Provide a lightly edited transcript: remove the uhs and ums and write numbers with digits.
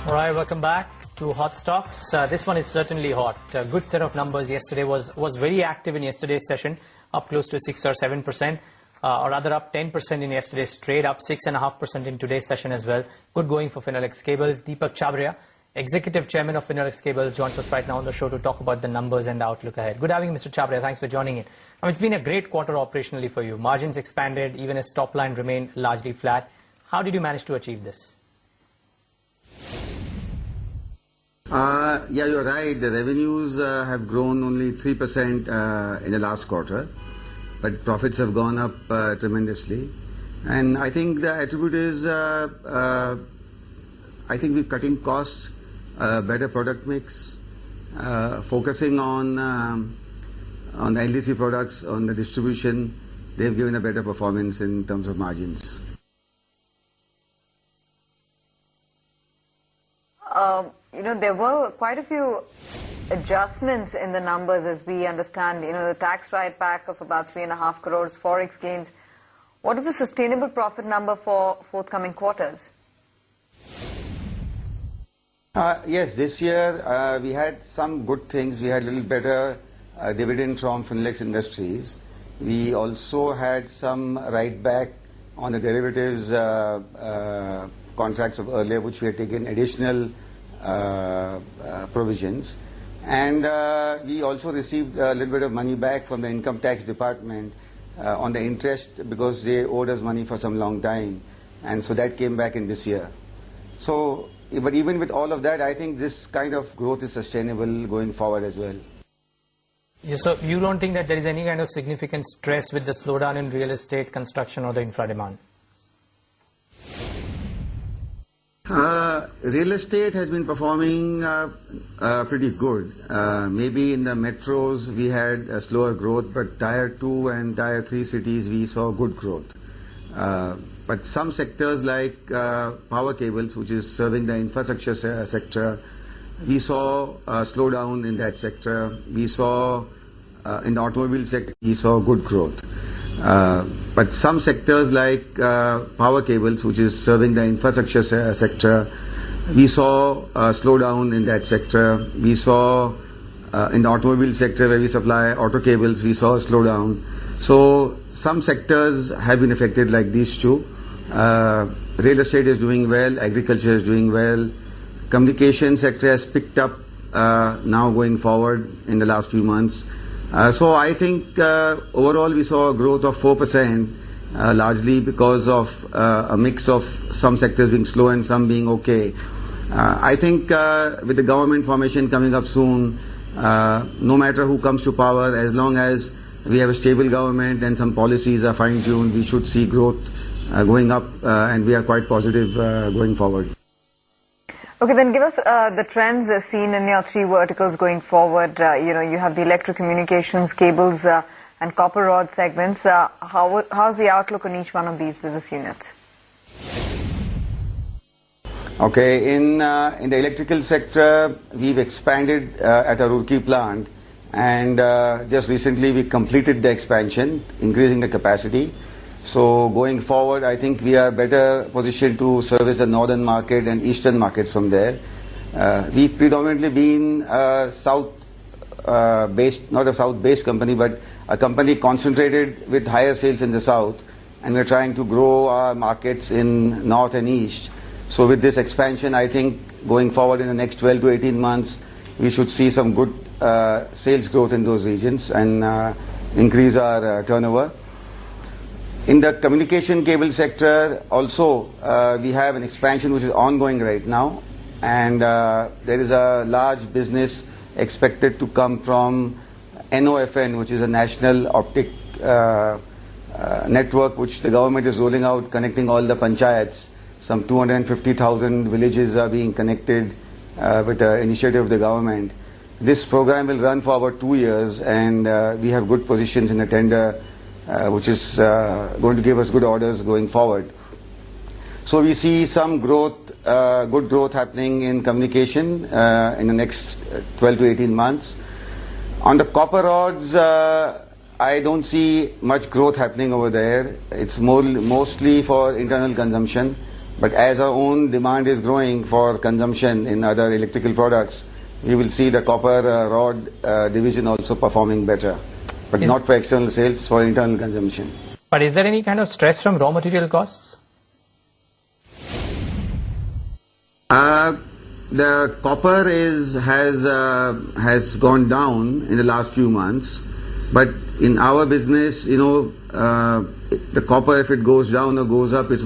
All right, welcome back to Hot Stocks. This one is certainly hot. A good set of numbers yesterday was very active in yesterday's session, up close to 6 or 7%, or rather up 10% in yesterday's trade, up 6.5% in today's session as well. Good going for Finolex Cables. Deepak Chabria, Executive Chairman of Finolex Cables, joins us right now on the show to talk about the numbers and the outlook ahead. Good having you, Mr. Chabria. Thanks for joining in. It's been a great quarter operationally for you. Margins expanded, even as top line remained largely flat. How did you manage to achieve this? Yeah, you're right. The revenues have grown only 3% in the last quarter, but profits have gone up tremendously. And I think the attribute is, I think we're cutting costs, better product mix, focusing on the LDC products, on the distribution. They've given a better performance in terms of margins. There were quite a few adjustments in the numbers as we understand. The tax write-back of about 3.5 crores, forex gains. What is the sustainable profit number for forthcoming quarters? Yes, this year we had some good things. We had a little better dividend from Finolex Industries. We also had some write-back on the derivatives contracts of earlier, which we had taken additional provisions, and we also received a little bit of money back from the income tax department on the interest, because they owed us money for some long time, and so that came back in this year. So, but even with all of that, I think this kind of growth is sustainable going forward as well. Yes, so you don't think that there is any kind of significant stress with the slowdown in real estate, construction, or the infra demand? Real estate has been performing pretty good. Maybe in the metros we had a slower growth, but Tier 2 and Tier 3 cities we saw good growth. But some sectors like power cables, which is serving the infrastructure sector, we saw a slowdown in that sector. We saw in the automobile sector, we saw good growth. But some sectors like power cables, which is serving the infrastructure sector, we saw a slowdown in that sector. We saw in the automobile sector, where we supply auto cables, we saw a slowdown. So some sectors have been affected like these two. Real estate is doing well, agriculture is doing well. Communication sector has picked up now going forward in the last few months. So I think overall we saw a growth of 4%, largely because of a mix of some sectors being slow and some being okay. I think with the government formation coming up soon, no matter who comes to power, as long as we have a stable government and some policies are fine-tuned, we should see growth going up, and we are quite positive going forward. Okay, then give us the trends seen in your three verticals going forward. You have the electrocommunications, cables, and copper rod segments. How's the outlook on each one of these business units? Okay, in the electrical sector, we've expanded at our Roorkee plant, and just recently we completed the expansion, increasing the capacity. So going forward, I think we are better positioned to service the northern market and eastern markets from there. We've predominantly been south-based, not a south-based company, but a company concentrated with higher sales in the south, and we're trying to grow our markets in north and east. So with this expansion, I think going forward in the next 12 to 18 months, we should see some good sales growth in those regions and increase our turnover. In the communication cable sector also, we have an expansion which is ongoing right now, and there is a large business expected to come from NOFN, which is a national optic network which the government is rolling out, connecting all the panchayats. Some 250,000 villages are being connected with the initiative of the government. This program will run for about 2 years, and we have good positions in the tender, which is going to give us good orders going forward. So we see some growth, good growth happening in communication in the next 12 to 18 months. On the copper rods, I don't see much growth happening over there. It's mostly for internal consumption. But as our own demand is growing for consumption in other electrical products, we will see the copper rod division also performing better. But not for external sales, for internal consumption. But is there any kind of stress from raw material costs? The copper has gone down in the last few months, but in our business, the copper, if it goes down or goes up, it's